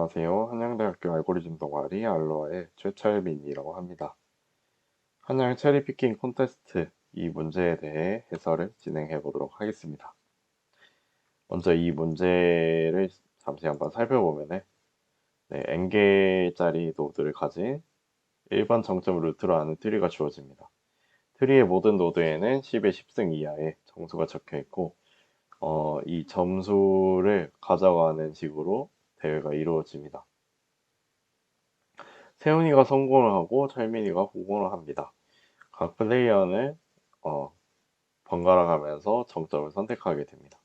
안녕하세요. 한양대학교 알고리즘 동아리 알로아의 최철민이라고 합니다. 한양 체리피킹 콘테스트 이 문제에 대해 해설을 진행해 보도록 하겠습니다. 먼저 이 문제를 잠시 한번 살펴보면은 n개짜리 노드를 가진 일반 정점 루트로 하는 트리가 주어집니다. 트리의 모든 노드에는 10의 10승 이하의 점수가 적혀 있고 이 점수를 가져가는 식으로 대회가 이루어집니다. 세훈이가 성공을 하고 철민이가 후공을 합니다. 각 플레이어는 어, 번갈아 가면서 정점을 선택하게 됩니다.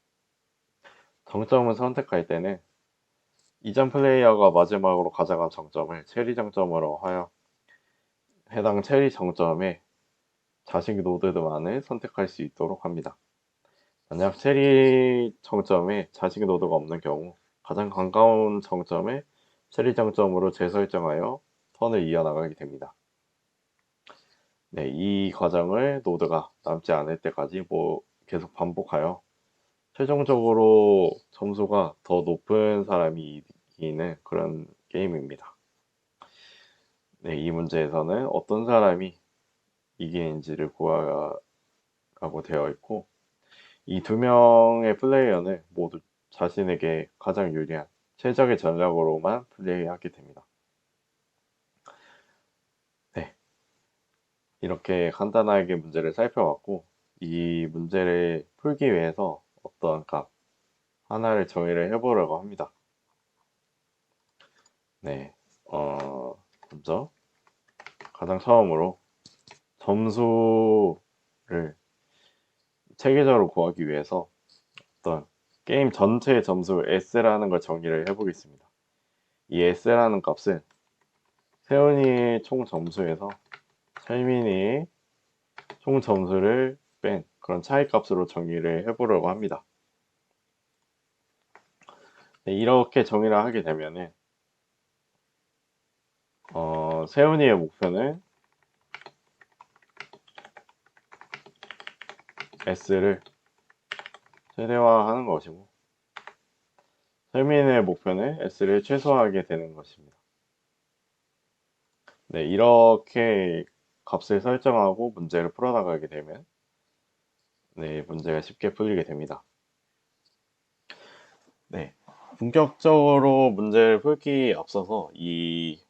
정점을 선택할 때는 이전 플레이어가 마지막으로 가져간 정점을 체리 정점으로 하여 해당 체리 정점에 자식 노드만을 선택할 수 있도록 합니다. 만약 체리 정점에 자식 노드가 없는 경우 가장 가까운 정점에 체리 정점으로 재설정하여 턴을 이어나가게 됩니다. 네, 이 과정을 노드가 남지 않을 때까지 계속 반복하여 최종적으로 점수가 더 높은 사람이 이기는 그런 게임입니다. 네, 이 문제에서는 어떤 사람이 이기는지를 구하라고 되어 있고, 이 두 명의 플레이어는 모두 자신에게 가장 유리한 최적의 전략으로만 플레이하게 됩니다. 네, 이렇게 간단하게 문제를 살펴봤고, 이 문제를 풀기 위해서 어떤 값 하나를 정의를 해보려고 합니다. 네, 먼저 가장 처음으로 점수를 체계적으로 구하기 위해서 어떤 게임 전체의 점수 S라는 걸 정의를 해보겠습니다. 이 S라는 값은 세훈이의 총 점수에서 철민이의 총 점수를 뺀 그런 차이 값으로 정의를 해보려고 합니다. 네, 이렇게 정의를 하게 되면은 세훈이의 목표는 S를 최대화하는 것이고 철민의 목표는 S를 최소화하게 되는 것입니다. 네, 이렇게 값을 설정하고 문제를 풀어나가게 되면 문제가 쉽게 풀리게 됩니다. 네, 본격적으로 문제를 풀기 앞서서 이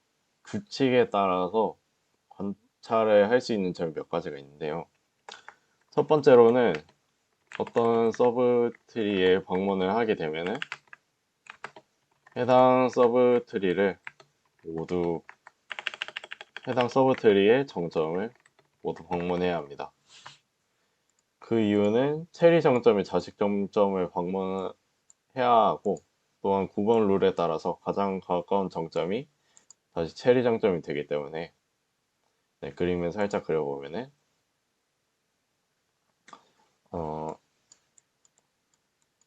규칙에 따라서 관찰을 할 수 있는 점이 몇 가지가 있는데요. 첫 번째로는 어떤 서브 트리에 방문을 하게 되면은 해당 서브 트리를 모두 해당 서브 트리의 정점을 모두 방문해야 합니다. 그 이유는 체리 정점의 자식 정점을 방문해야 하고 또한 9번 룰에 따라서 가장 가까운 정점이 다시 체리 정점이 되기 때문에 그림을 살짝 그려보면은 어,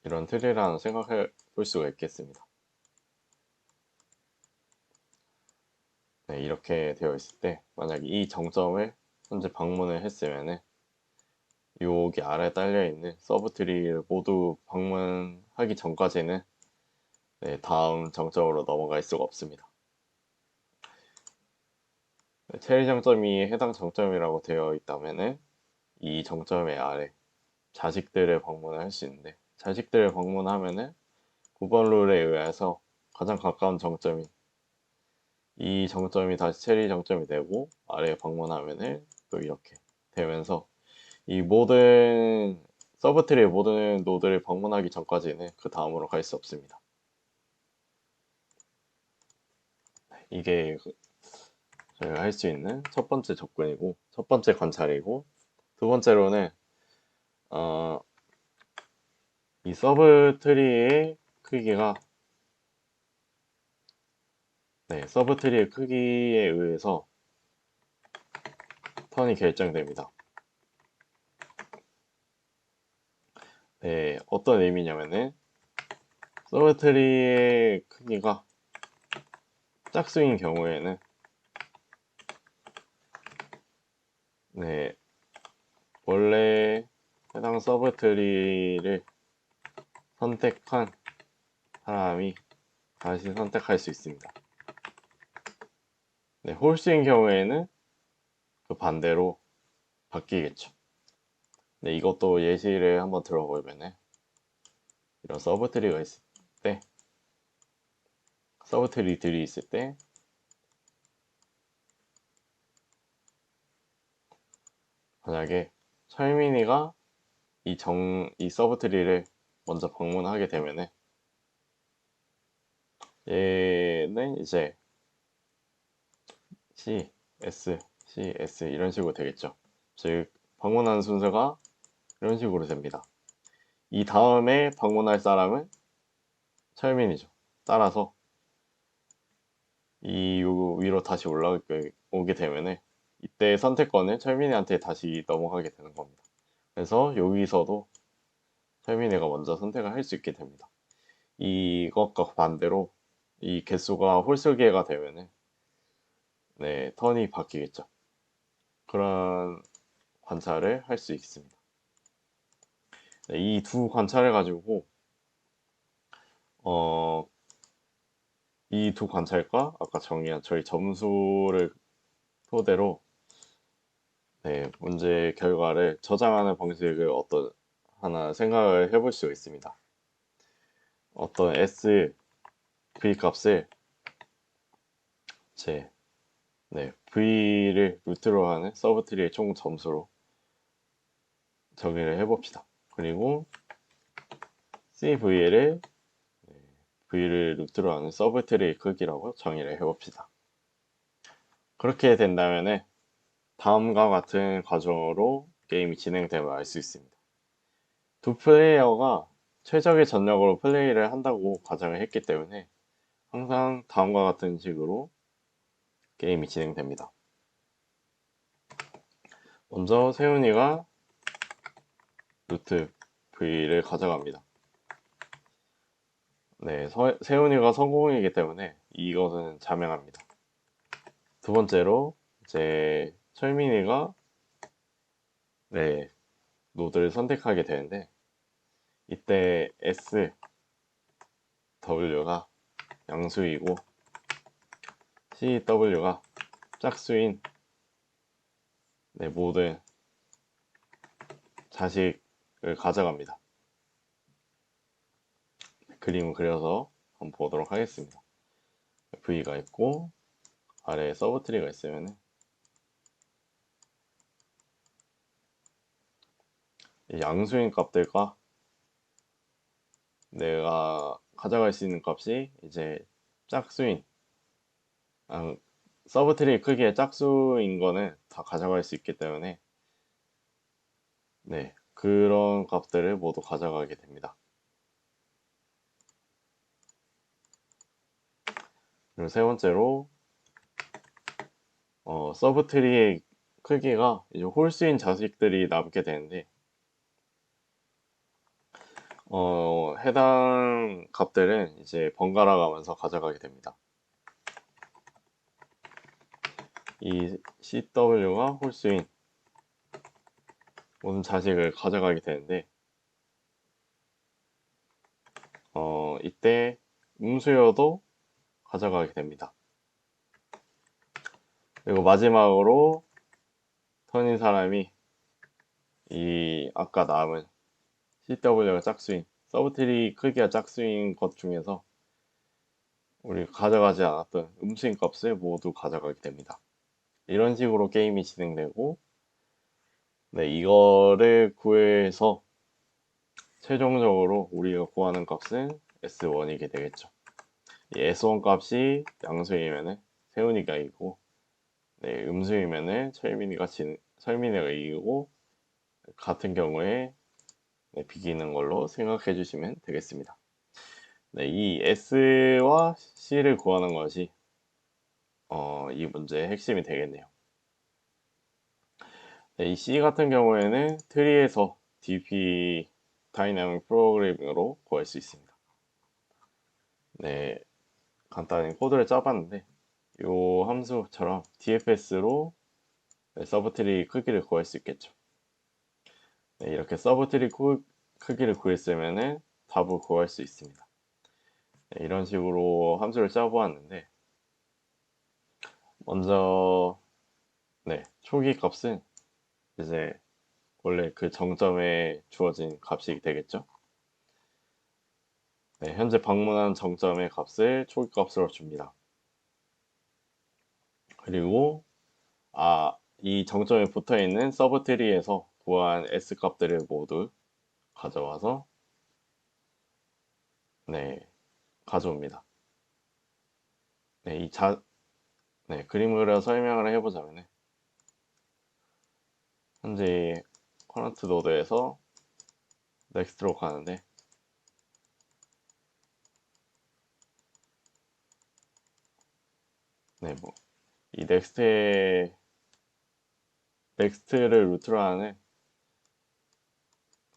이런 틀이라는 생각해 볼 수가 있겠습니다. 네, 이렇게 되어 있을 때 만약 이 정점을 현재 방문을 했으면은 여기 아래에 딸려 있는 서브 트리를 모두 방문하기 전까지는 다음 정점으로 넘어갈 수가 없습니다. 체리 정점이 해당 정점이라고 되어 있다면은 이 정점의 아래 자식들을 방문을 할 수 있는데 자식들을 방문하면은 9번 룰에 의해서 가장 가까운 정점이 이 정점이 다시 체리 정점이 되고 아래에 방문하면은 또 이렇게 되면서 이 모든 서브트리의 모든 노드를 방문하기 전까지는 그 다음으로 갈 수 없습니다. 이게 저희가 할 수 있는 첫 번째 접근이고 첫 번째 관찰이고 두 번째로는 어, 이 서브트리의 크기가 서브트리의 크기에 의해서 턴이 결정됩니다. 네, 어떤 의미냐면은 서브트리의 크기가 짝수인 경우에는 원래 해당 서브트리를 선택한 사람이 다시 선택할 수 있습니다. 네, 홀수인 경우에는 그 반대로 바뀌겠죠. 네, 이것도 예시를 한번 들어보면은 이런 서브트리가 있을 때, 서브트리들이 있을 때 만약에 철민이가 이 서브트리를 먼저 방문하게 되면은 얘는 이제 C, S, C, S 이런 식으로 되겠죠. 즉 방문하는 순서가 이런 식으로 됩니다. 이 다음에 방문할 사람은 철민이죠. 따라서 이 위로 다시 올라오게 되면은 이때 선택권은 철민이한테 다시 넘어가게 되는 겁니다. 그래서 여기서도 철민이가 먼저 선택을 할 수 있게 됩니다. 이것과 반대로 이 개수가 홀수계가 되면은 네, 턴이 바뀌겠죠. 그런 관찰을 할 수 있습니다. 네, 이 두 관찰을 가지고 어, 이 두 관찰과 아까 정의한 저희 점수를 토대로 네, 문제 결과를 저장하는 방식을 어떤 하나 생각을 해볼 수 있습니다. 어떤 S, V 값을 제 네, V를 루트로 하는 서브트리의 총 점수로 정의를 해봅시다. 그리고 CV를 V를 루트로 하는 서브트리의 크기라고 정의를 해봅시다. 그렇게 된다면 다음과 같은 과정으로 게임이 진행됨을 알 수 있습니다. 두 플레이어가 최적의 전력으로 플레이를 한다고 가정을 했기 때문에 항상 다음과 같은 식으로 게임이 진행됩니다. 먼저 세훈이가 루트 V를 가져갑니다. 네, 세훈이가 성공이기 때문에 이것은 자명합니다. 두 번째로 이제 철민이가 네, 노드를 선택하게 되는데 이때 S, W가 양수이고 CW가 짝수인 네, 모든 자식을 가져갑니다. 그림을 그려서 한번 보도록 하겠습니다. V가 있고 아래에 서브트리가 있으면 양수인 값들과 내가 가져갈 수 있는 값이 이제 짝수인 아, 서브트리 크기의 짝수인 거는 다 가져갈 수 있기 때문에 네, 그런 값들을 모두 가져가게 됩니다. 그리고 세 번째로 서브트리의 크기가 이제 홀수인 자식들이 남게 되는데 해당 값들은 이제 번갈아 가면서 가져가게 됩니다. 이 CW가 홀수인 모든 자식을 가져가게 되는데 이때 음수여도 가져가게 됩니다. 그리고 마지막으로 턴인 사람이 이 아까 남은 CW가 짝수인 서브트리 크기가 짝수인 것 중에서 우리 가져가지 않았던 음수인 값을 모두 가져가게 됩니다. 이런 식으로 게임이 진행되고 네, 이거를 구해서 최종적으로 우리가 구하는 값은 S1이게 되겠죠. 이 S1 값이 양수이면은 세훈이가 이기고 네, 음수이면은 철민이가 이기고 같은 경우에 네, 비기는 걸로 생각해 주시면 되겠습니다. 네, 이 S와 C를 구하는 것이 이 문제의 핵심이 되겠네요. 네, 이 C 같은 경우에는 트리에서 DP 다이나믹 프로그래밍으로 구할 수 있습니다. 네, 간단히 코드를 짜봤는데 이 함수처럼 DFS로 서브트리 크기를 구할 수 있겠죠. 네, 이렇게 서브트리 크기를 구했으면 답을 구할 수 있습니다. 네, 이런 식으로 함수를 짜보았는데 먼저 네, 초기 값은 이제 원래 그 정점에 주어진 값이 되겠죠. 네, 현재 방문한 정점의 값을 초기 값으로 줍니다. 그리고 이 정점에 붙어 있는 서브트리에서 구한 S 값들을 모두 가져와서 네, 가져옵니다. 네, 그림 그려 설명을 해보자면 현재 커런트 노드에서 넥스트로 가는데 네, 뭐 이 넥스트를 루트로 하는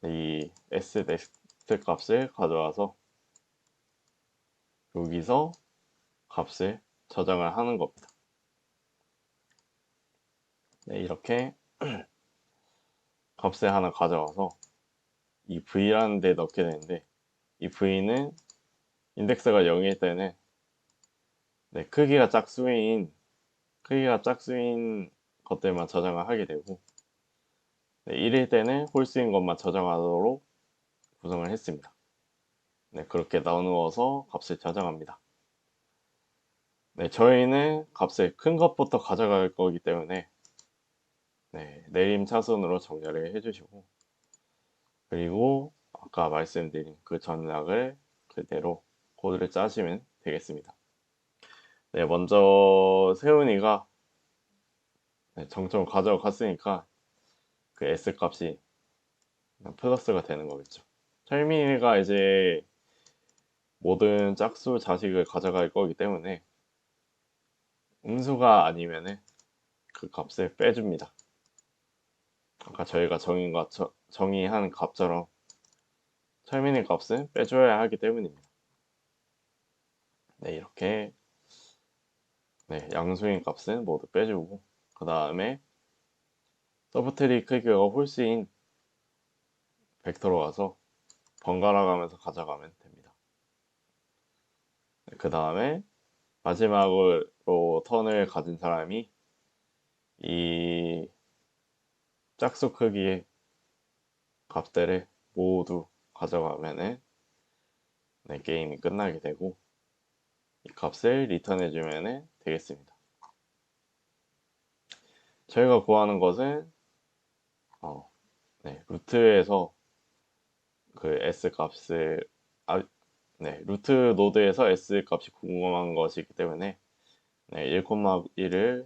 이 S 넥스트 값을 가져와서 여기서 값을 저장을 하는 겁니다. 네, 이렇게 값을 하나 가져와서 이 V라는 데 넣게 되는데 이 V는 인덱스가 0일 때는 네, 크기가 짝수인 것들만 저장을 하게 되고 네, 1일 때는 홀수인 것만 저장하도록 구성을 했습니다. 네, 그렇게 나누어서 값을 저장합니다. 네, 저희는 값을 큰 것부터 가져갈 거기 때문에 네, 내림차순으로 정렬을 해주시고 그리고 아까 말씀드린 그 전략을 그대로 코드를 짜시면 되겠습니다. 네, 먼저 세훈이가 네, 정점을 가져갔으니까 그 S 값이 플러스가 되는 거겠죠. 철민이가 이제 모든 짝수 자식을 가져갈 거기 때문에 음수가 아니면은 그 값을 빼줍니다. 아까 저희가 정의한 값처럼 철민이 값은 빼줘야 하기 때문입니다. 네, 이렇게 네, 양수인 값은 모두 빼주고 그 다음에 서브트리 크기가 홀수인 벡터로 와서 번갈아 가면서 가져가면 됩니다. 네, 그 다음에 마지막으로 턴을 가진 사람이 이 짝수 크기의 값들을 모두 가져가면은 네, 게임이 끝나게 되고 이 값을 리턴해주면 되겠습니다. 저희가 구하는 것은 네, 루트에서 그 S 값을 네, 루트 노드에서 S 값이 궁금한 것이기 때문에 네, 1,1을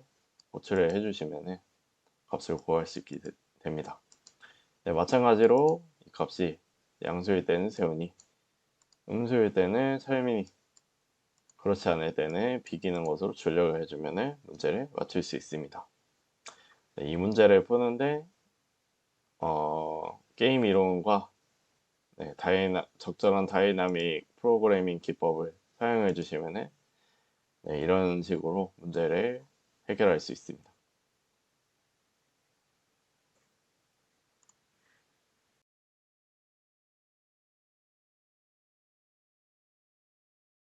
호출을 해주시면 값을 구할 수 있게 됩니다. 네, 마찬가지로 이 값이 양수일 때는 세운이, 음수일 때는 설민이, 그렇지 않을 때는 비기는 것으로 출력을 해주면 문제를 맞출 수 있습니다. 네, 이 문제를 푸는데 게임 이론과 네, 적절한 다이나믹 프로그래밍 기법을 사용해 주시면 네, 이런 식으로 문제를 해결할 수 있습니다.